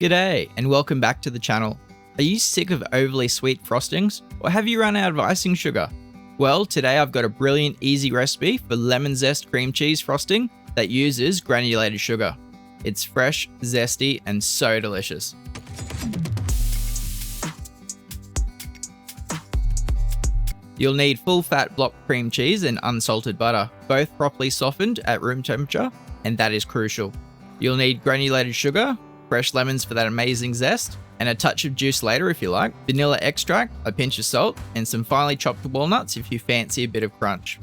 G'day and welcome back to the channel. Are you sick of overly sweet frostings or have you run out of icing sugar? Well, today I've got a brilliant easy recipe for lemon zest cream cheese frosting that uses granulated sugar. It's fresh, zesty and so delicious. You'll need full fat block cream cheese and unsalted butter, both properly softened at room temperature, and that is crucial. You'll need granulated sugar, fresh lemons for that amazing zest, and a touch of juice later if you like, vanilla extract, a pinch of salt, and some finely chopped walnuts if you fancy a bit of crunch.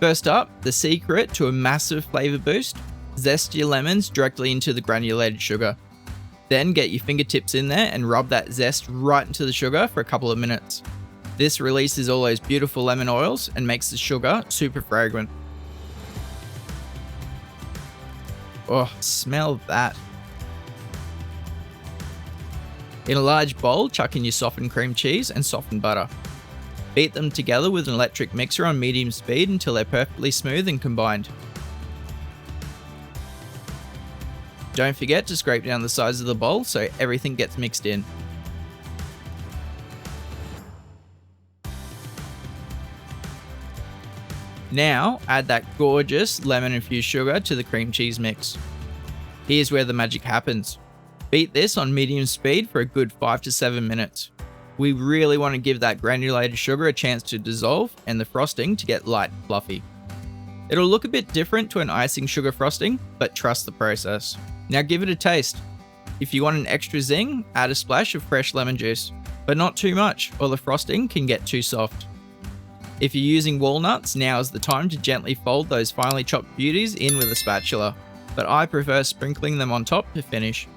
First up, the secret to a massive flavour boost: zest your lemons directly into the granulated sugar. Then get your fingertips in there and rub that zest right into the sugar for a couple of minutes. This releases all those beautiful lemon oils and makes the sugar super fragrant. Oh, smell that. In a large bowl, chuck in your softened cream cheese and softened butter. Beat them together with an electric mixer on medium speed until they're perfectly smooth and combined. Don't forget to scrape down the sides of the bowl so everything gets mixed in. Now, add that gorgeous lemon-infused sugar to the cream cheese mix. Here's where the magic happens. Beat this on medium speed for a good 5 to 7 minutes. We really want to give that granulated sugar a chance to dissolve and the frosting to get light and fluffy. It'll look a bit different to an icing sugar frosting, but trust the process. Now give it a taste. If you want an extra zing, add a splash of fresh lemon juice, but not too much or the frosting can get too soft. If you're using walnuts, now is the time to gently fold those finely chopped beauties in with a spatula, but I prefer sprinkling them on top to finish.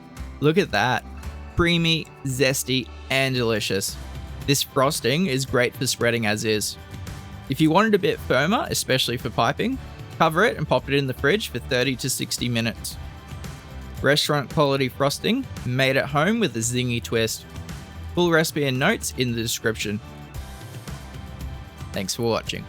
Look at that, creamy, zesty and delicious. This frosting is great for spreading as is. If you want it a bit firmer, especially for piping, cover it and pop it in the fridge for 30 to 60 minutes. Restaurant quality frosting, made at home with a zingy twist. Full recipe and notes in the description. Thanks for watching.